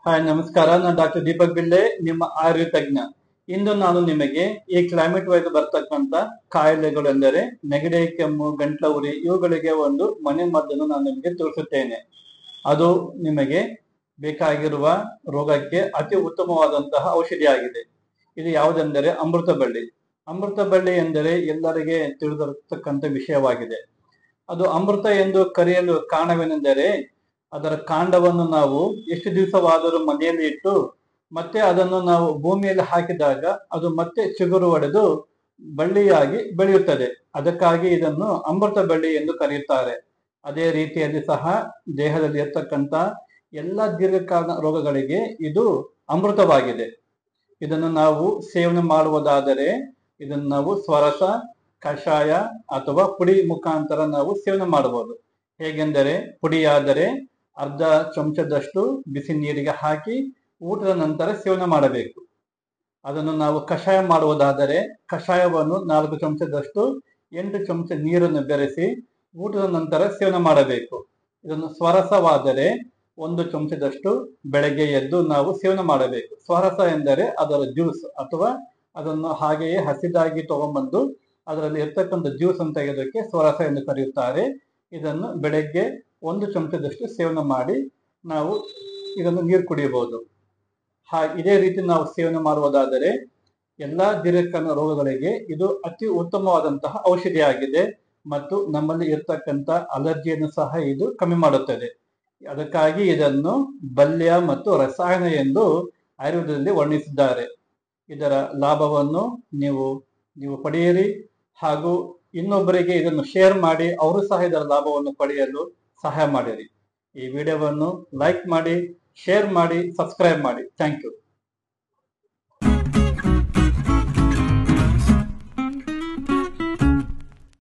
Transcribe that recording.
Hi ನಮಸ್ಕಾರ, ನಾನು doctor Deepak ಬಿಲ್ಲೆ, ನಿಮ್ಮ ಆಯುರ್ವೇದ ತಜ್ಞ. ಇಂದು ನಾನು ನಿಮಗೆ ಈ ಕ್ಲೈಮೇಟ್ ವೈಸ್ ಬರ್ತಕ್ಕಂತ ಕಾಯಿಲೆಗಳೆಂದರೆ ನೆಗಡಿ, ಕೆಮ್ಮು, ಗಂಟ್ಲ ಉರಿ, ಇವುಗಳಿಗೆ ಒಂದು ಮನೆ ಮದ್ದನ್ನು ನಾನು ನಿಮಗೆ ತೋರಿಸುತ್ತೇನೆ. ಅದು ನಿಮಗೆ ಬೇಕಾಗಿರುವ ರೋಗಕ್ಕೆ ಅತಿ ಉತ್ತಮವಾದಂತಹ ಔಷಧಿಯಾಗಿದೆ. ಇದು ಯಾವುದೆಂದರೆ ಅಮೃತ ಬಳ್ಳಿ. ಅಮೃತ ಬಳ್ಳಿ ಎಂದರೆ ಎಲ್ಲರಿಗೆ ತಿಳಿದಿರತಕ್ಕಂತ ವಿಷಯವಾಗಿದೆ. ಅದು ಅಮೃತ ಎಂದು ಕರೆಯಲು ಕಾರಣವೇನೆಂದರೆ ಅದರ ಕಾಂಡವನ್ನು ನಾವು ಎಷ್ಟು ದಿವಸವಾದರೂ ಮನೆಯಲ್ಲಿ ಇಟ್ಟು ಮತ್ತೆ ಅದನ್ನು ನಾವು ಭೂಮಿಯಲ್ಲಿ ಹಾಕಿದಾಗ ಅದು ಮತ್ತೆ ಚಿಗುರು ಒಡೆದು ಬಳ್ಳಿಯಾಗಿ ಬೆಳೆಯುತ್ತದೆ. ಅದಕ್ಕಾಗಿ ಇದನ್ನು ಅಮೃತ ಬಳ್ಳಿ ಎಂದು ಕರೆಯುತ್ತಾರೆ. ಅದೇ ರೀತಿಯಲ್ಲಿ ಸಹ ದೇಹದಲ್ಲಿ ಇರ್ತಕ್ಕಂಥ ಎಲ್ಲ ದೀರ್ಘಕಾಲ ರೋಗಗಳಿಗೆ ಇದು ಅಮೃತವಾಗಿದೆ. ಇದನ್ನು ನಾವು ಸೇವನೆ ಮಾಡುವುದಾದರೆ ಇದನ್ನು ನಾವು ಸ್ವರಸ, ಕಷಾಯ ಅಥವಾ ಪುಡಿ ಮುಖಾಂತರ ನಾವು ಸೇವನೆ ಮಾಡಬಹುದು. ಹೇಗೆಂದರೆ ಪುಡಿಯಾದರೆ ಅರ್ಧ ಚಮಚದಷ್ಟು ಬಿಸಿ ನೀರಿಗೆ ಹಾಕಿ ಊಟದ ನಂತರ ಸೇವನೆ ಮಾಡಬೇಕು. ಅದನ್ನು ನಾವು ಕಷಾಯ ಮಾಡುವುದಾದರೆ ಕಷಾಯವನ್ನು 4 ಚಮಚದಷ್ಟು 8 ಚಮಚ ನೀರನ್ನು ಬೆರೆಸಿ ಊಟದ ನಂತರ ಸೇವನೆ ಮಾಡಬೇಕು. ಇದನ್ನು ಸ್ವರಸವಾದರೆ 1 ಚಮಚದಷ್ಟು ಬೆಳಗ್ಗೆ ಎದ್ದು ನಾವು ಸೇವನೆ ಮಾಡಬೇಕು. ಸ್ವರಸ ಎಂದರೆ ಅದರ ಜ್ಯೂಸ್, ಅಥವಾ ಅದನ್ನು ಹಾಗೆಯೇ ಹಸಿದಾಗಿ ತಗೊಂಡ್ಬಂದು ಅದರಲ್ಲಿ ಇರ್ತಕ್ಕಂಥ ಜ್ಯೂಸ್ ಅಂತ ತೆಗೆಯೋದಕ್ಕೆ ಸ್ವರಸ ಎಂದು ಕರೆಯುತ್ತಾರೆ. ಇದನ್ನು ಬೆಳಗ್ಗೆ 1 ಚಮಚದಷ್ಟು ಸೇವನೆ ಮಾಡಿ ನಾವು ಇದನ್ನು ನೀರು ಕುಡಿಯಬಹುದು. ಇದೇ ರೀತಿ ನಾವು ಸೇವನೆ ಮಾಡುವುದಾದರೆ ಎಲ್ಲಾ ದೀರ್ಘಕಾಲ ರೋಗಗಳಿಗೆ ಇದು ಅತಿ ಉತ್ತಮವಾದಂತಹ ಔಷಧಿಯಾಗಿದೆ ಮತ್ತು ನಮ್ಮಲ್ಲಿ ಇರ್ತಕ್ಕಂಥ ಅಲರ್ಜಿಯನ್ನು ಸಹ ಇದು ಕಮ್ಮಿ ಮಾಡುತ್ತದೆ. ಅದಕ್ಕಾಗಿ ಇದನ್ನು ಬಲ್ಯ ಮತ್ತು ರಸಾಯನ ಎಂದು ಆಯುರ್ವೇದದಲ್ಲಿ ವರ್ಣಿಸಿದ್ದಾರೆ. ಇದರ ಲಾಭವನ್ನು ನೀವು ಪಡೆಯಿರಿ ಹಾಗೂ ಇನ್ನೊಬ್ಬರಿಗೆ ಇದನ್ನು ಶೇರ್ ಮಾಡಿ ಅವರು ಸಹ ಇದರ ಲಾಭವನ್ನು ಪಡೆಯಲು ಸಹಾಯ ಮಾಡಿರಿ. ಈ ವಿಡಿಯೋವನ್ನು ಲೈಕ್ ಮಾಡಿ, ಶೇರ್ ಮಾಡಿ, ಸಬ್ಸ್ಕ್ರೈಬ್ ಮಾಡಿ. Thank you.